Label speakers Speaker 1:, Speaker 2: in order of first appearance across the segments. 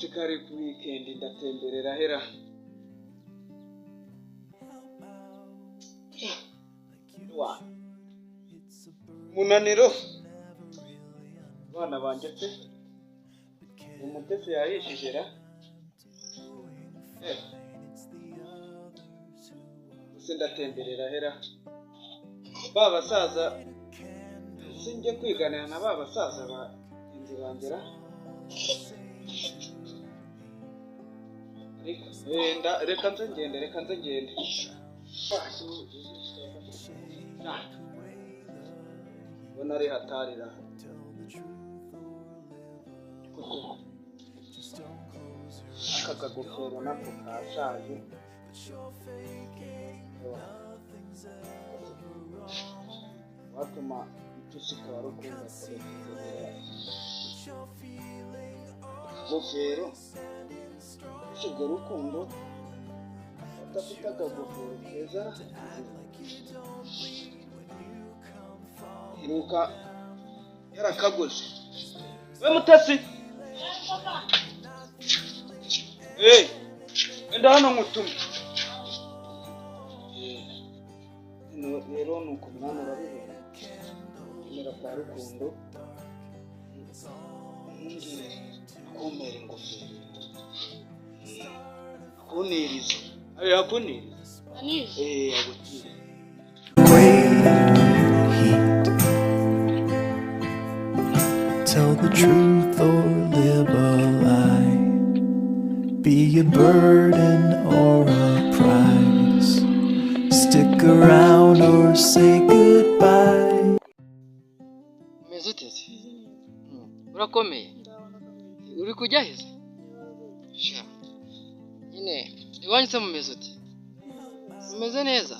Speaker 1: munsi kari ku weekend ndatemberera hera. Munaniro. Bana banje se. Umutesi yahishijera. Sindatemberera hera. Baba saza sinje kwiganira na baba saza ba inzi bangera. Reka nze ngende. Bona ari hatarira. Akagagufero nako kashaje. Watuma tusika warukunda gofero ushobora rukundo udafite akagofero keza iruka yarakaguze we mutasi enda hano ngutume rero nuko mwana urabibona nira kwa rukundo ngire akomera ingofero akuniriza akuniriza agutira
Speaker 2: Tell the truth or live a lie, be a burden or a prize, stick around or say goodbye.
Speaker 3: Mezuteze urakomeye uri kujya heza sha nyine iwanyitse mu mezuti umeze neza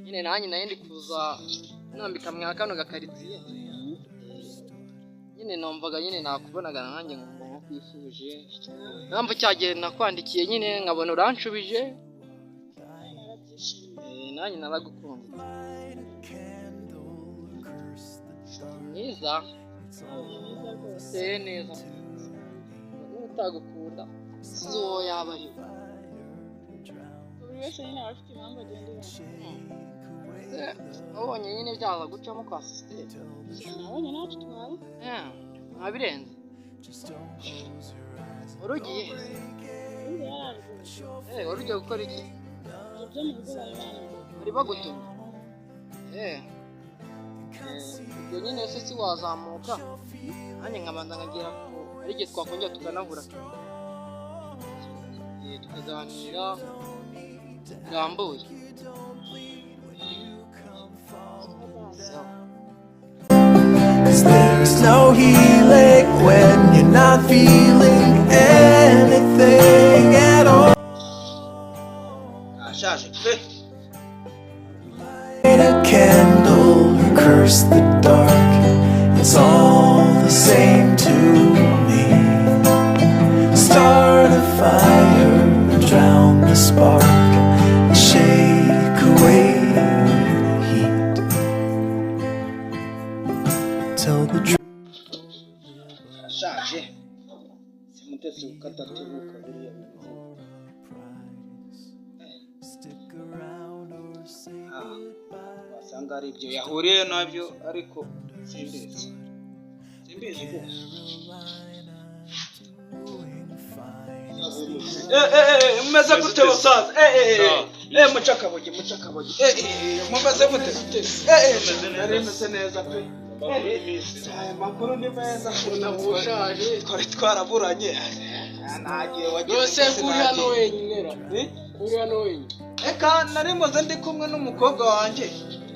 Speaker 3: nyine nanjye ndi kuza nambika mwa kano gakaritsiye nyine numvaga nyine nakubonaga nanjye ngo kwifuje namva cyagiye nakwandikiye nyine nkabona uranshubije nanjye naragukunda neza neza utagukunda zo yaba ari
Speaker 4: buri wese nyine afite impamvu agendera
Speaker 3: abonye nyine byaza gucamo kwa system
Speaker 4: nabonye natwe twari
Speaker 3: ntabirenze urugiye urugiye gukora iki
Speaker 4: ibyo mu rugo
Speaker 3: bari bagutumye ubwo nyine se si wazamuka nanjye nkabanza nkagira ko ari igihe twakongera tukanahura tukaganira birambuye
Speaker 2: There's no healing when you're not feeling anything at all. Light a candle or curse the dark, it's all the same to me. Start a fire, drown the spark, shake away the heat. Tell the truth.
Speaker 1: Shaje simutesi ukatatubuka buriya wasanga ari ibyo yahuriye nabyo ariko simbizi mumeze gute basaza mucakabogi mumeze gute nari meze neza pe makuru ni meza
Speaker 3: unabushaje
Speaker 1: twari twaraburanye nagiye wagiye
Speaker 3: yose kuri hano wenyine
Speaker 1: eka nari muze ndi kumwe n'umukobwa wanjye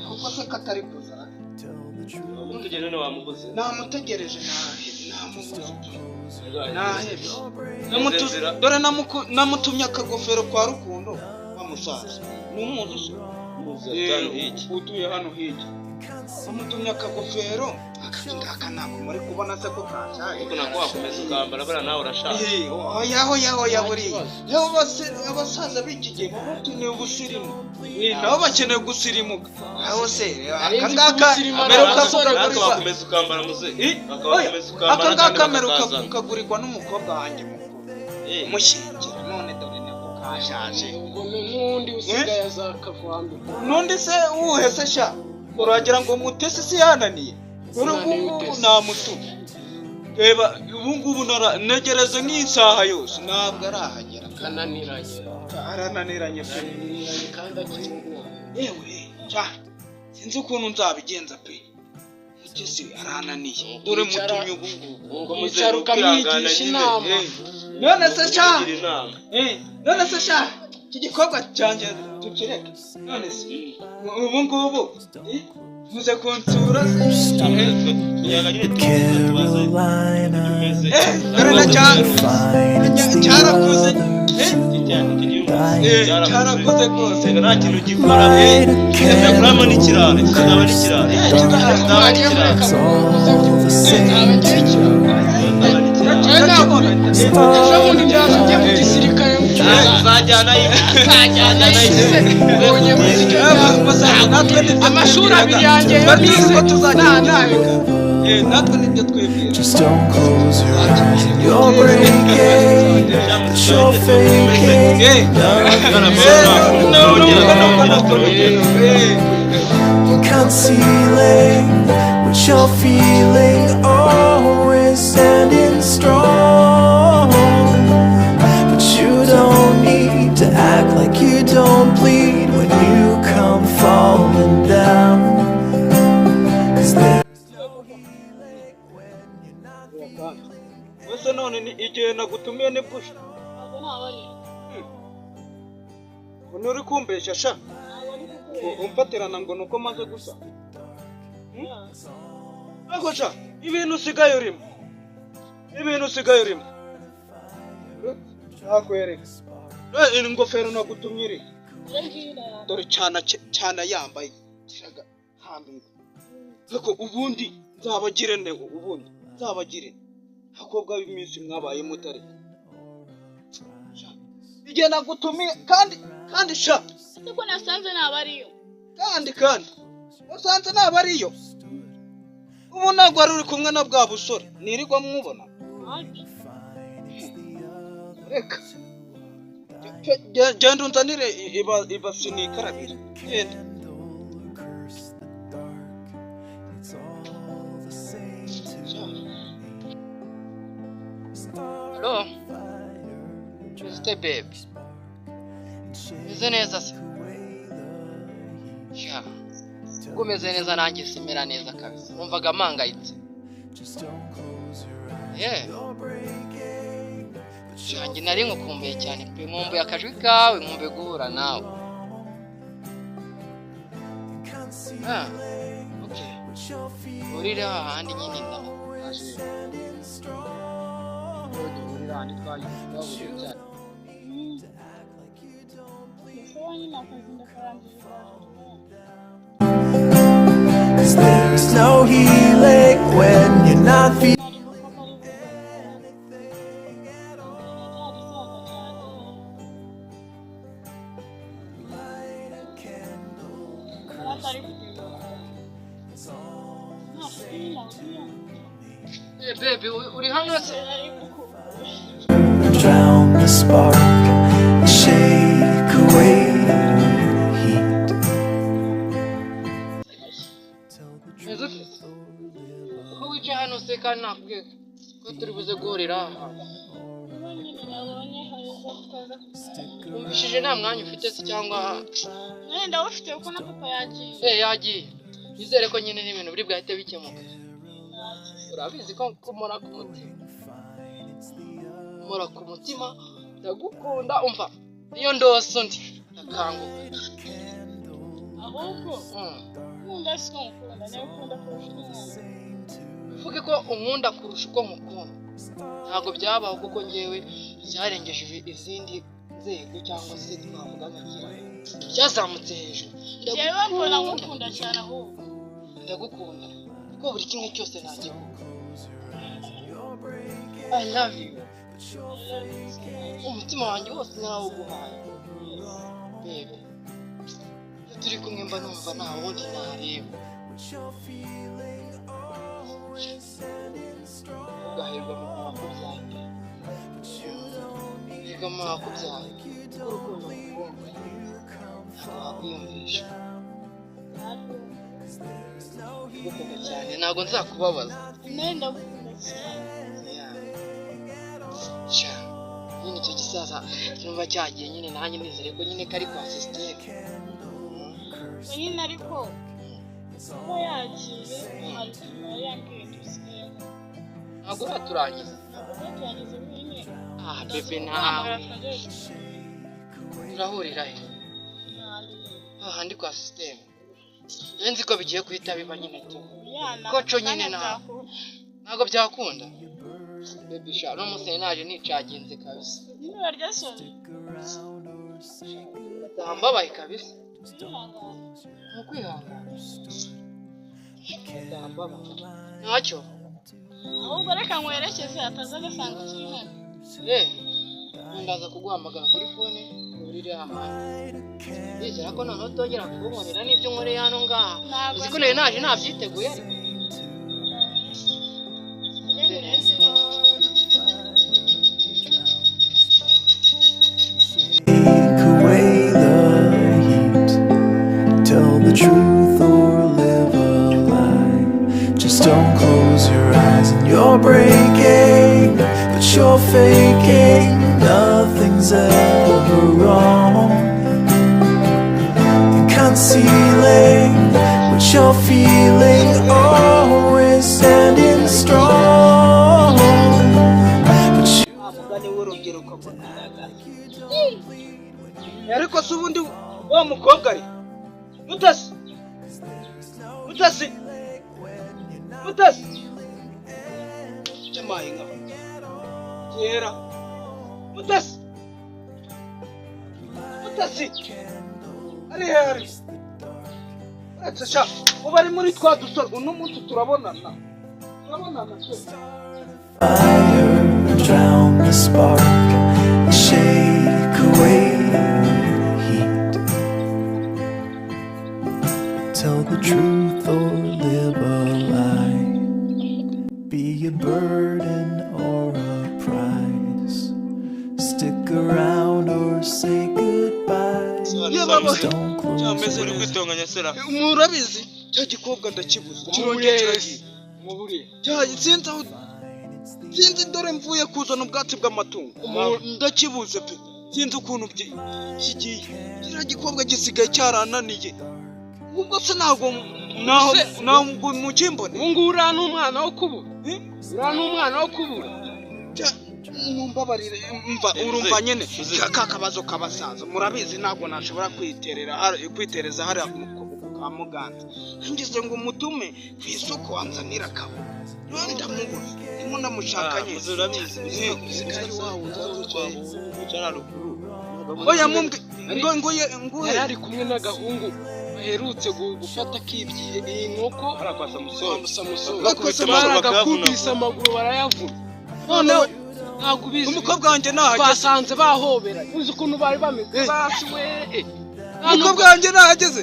Speaker 1: ahubwo se katari kuza
Speaker 5: umutegereje wamubuze
Speaker 1: namutegereje dore namutumye akagofero kwa rukundo wa musaza n'umuzi utuye hano hirya bamutumye akagofero akagenda ntabwo muri kubona se ko kashaje
Speaker 5: ariko nako wakomeza ukambara bara nawe urashaka
Speaker 1: oya buriya yewe abasaza b'iki gihe bakeneye ubusirimu nabo bakeneye gusirimuka aho se akangaka meruka
Speaker 5: wakomeza ukambara muze
Speaker 1: akangaka meruka ukagurirwa n'umukobwa wanjye mushyingira none dore nako kashaje
Speaker 3: n'undi usigaye azakakwambika
Speaker 1: n'undi se uwuhese sha uragira ngo mutesi si yananiye urubu namutuma reba ubu ngubu negereze nk'isaha yose ntabwo arahagera arananiranye pe
Speaker 3: kandi akingura
Speaker 1: yewe sinzi ukuntu nzabigenza pe mutesi arananiye dore mutumye ubu
Speaker 3: ngo mucyaro ukamwigisha inama
Speaker 1: none se sha iki gikorwa cyanjye tukireke none se ubu ngubu muze kunsura
Speaker 2: Carolina,
Speaker 1: dore na cyarakuze cyarakuze rwose
Speaker 5: nta kintu gikora kuramo n'ikiraro kizaba n'ikiraro
Speaker 2: it's all the same to
Speaker 3: amashuri abiri yanjye
Speaker 2: Just don't close your eyes. You're breaking, but you're faking. Concealing what you're feeling, always standing strong. But you don't need to act like you don't bleed when you come falling down. 'Cause there's
Speaker 1: wese none ni igihe nagutumiye ni busha uri kumbesha sha umfatirana ngo nuko maze gusa ariko sha ibintu usigaye urimo nakwereka ingofero nagutumye iri dore cyana yambaye kiraga hambirwa ariko ubundi nzabagire abakobwa b'iminsi mwabaye mutari igihe nagutumiye kandi sha
Speaker 4: ariko nasanze nabariyo
Speaker 1: kandi nasanze nabariyo ubu ntabwo wari uri kumwe na bwa busore nirirwa mwubona reka genda unzanire ibasi nikarabira genda
Speaker 3: Hello, Mr. Babe. Meze neza se? Ya. Ubwo meze neza nanjye simera neza kabisa. Numvaga mpangayitse. Shangi nari ngukumbuye cyane pe nkumbuye akajwi kawe nkumbuye guhura nawe. Okay. Urira ahandi nyine ndaho.
Speaker 2: Cause there's no healing when you're not feeling.
Speaker 3: Hey baby, uri hano se?
Speaker 2: Drown the spark and shake away the heat.
Speaker 3: Ko wicaye hano se kandi nakubwiye ko turi buze guhurira aha. Wumvishije nta mwanya ufite se cyangwa
Speaker 4: ndawufite kuko na papa yagiye
Speaker 3: yagiye nizere ko nyine n'ibintu biri bwahite bikemuka urabizi ko mora ku mutima ndagukunda umva iyo ndose undi ndakanguka
Speaker 4: ahubwo nkunda siko nkunda niyo ukunda kurusha umwana
Speaker 3: uvuge ko unkunda kurusha uko mukunda ntabwo byabaho kuko ngewe byarengeje izindi nzego cyangwa se twavuga nk'ikiraro byazamutse hejuru
Speaker 4: jewe mbona ngukunda cyane ahubwo
Speaker 3: ndagukunda kuko buri kimwe cyose nagikunda. I love you. Umutima wanjye wose narawuguhaye. Bebe, iyo turi kumwe mba numva nta wundi nareba. Ugahirwa mu makubyaye. Ugahirwa mu makubyaye. Urukundo ngukunda. Ntabwo wakwiyumvisha. Ndagukunda cyane, ntabwo nzakubabaza.
Speaker 4: nawe ndagukunda cyane.
Speaker 3: Sha, nyine icyo gisaza numva cyagiye nyine nanjye nizere ko nyine kari kwa sisiteme.
Speaker 4: nyine ariko kuba yagiye hari ikintu yari yambwiye dusigaye.
Speaker 3: Ntabwo uraturangiza.
Speaker 4: ntabwo baturangiza wenyine.
Speaker 3: Bebe
Speaker 4: ntabwo
Speaker 3: nawe turahurira he? Ahandi kwa sisiteme. Nzi ko bigiye guhita biba nyine tu. Koco nyine ntabwo byakunda. Bebe sha, no musene naje nicaginze kabisa.
Speaker 4: nyine barya soni.
Speaker 3: Ndambabaye kabisa. Mukwihangana. Ndambabaye. Ntacyo.
Speaker 4: ahubwo reka nkwerekeze ataza agasanga kiri hano.
Speaker 3: Ndaza kuguhamagara kuri fone urire ahantu. Ndizera ko noneho utongera kubonera n'ibyo nkoreye hano ngaha. Uzi ko nari naje nabyiteguye ariko.
Speaker 2: Take away the heat. Tell the truth or live a lie. Just don't close your eyes and you're breaking, but you're faking. Nothing's ever wrong. And concealing what you're feeling, always standing strong. But you
Speaker 1: Mugani w'urubyiruko kugaragara. Ariko se ubundi wa mukobwa ari Mutasi Jamaye nka Kera Mutasi ari Atsha ubari muri twa dusoro uno munsi turabonana twese.
Speaker 2: fire, drown the spark, shake away heat. Tell the truth or live a lie. Be a burden or a prize. Stick around or say goodbye. Don't close
Speaker 5: Cyameze
Speaker 2: your
Speaker 5: uri
Speaker 2: eyes.
Speaker 5: kwitonganya sera.
Speaker 1: Murabizi cyo gikobwa ndakibuza kirongeye sinzi dore mvuye kuzana ubwatsi bw'amatungo ndakibuze pe sinzi ukuntu kigiye kiriya gikobwa gisigaye cyarananiye ubwo se ntabwo mukimbone
Speaker 3: Ngo uriya ni umwana wo kubura.
Speaker 1: mumbabarire mva urumva nyene kakabazo kabasaza murabizi ntabwo nashobora kwitereza hariya kwa Muganza ngize ngo mutume ku isoko wanzanira akabo ndamubura ndimo ndamushakanye oya mumbwe ngo
Speaker 3: Yari ari kumwe n'agahungu baherutse gufata kibye iyi nkoko
Speaker 5: Arakwasa musoro.
Speaker 3: baragakubise amaguru barayavuna. Noneho ntabwo ubizi
Speaker 1: umukobwa wanjye nahageze
Speaker 3: basanze bahobera. Uzi ukuntu bari bameze basi we.
Speaker 1: umukobwa wanjye nahageze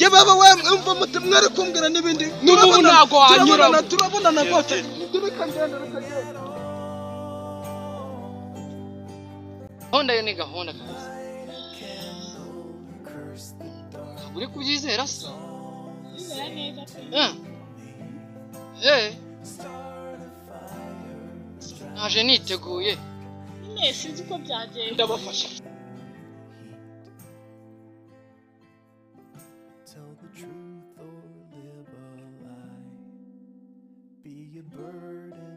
Speaker 1: ye baba wumva mwari kumbwira n'ibindi
Speaker 3: N'ubu ntabwo wanyuramo.
Speaker 1: turabonana rwose
Speaker 3: Gahunda yo ni gahunda kabisa. Uri kubyizera se?
Speaker 4: bizera neza pe.
Speaker 3: Naje niteguye.
Speaker 4: nyine sinzi uko byagenda.
Speaker 3: Ndabafasha.
Speaker 2: Tell the truth or live a lie. Be a burden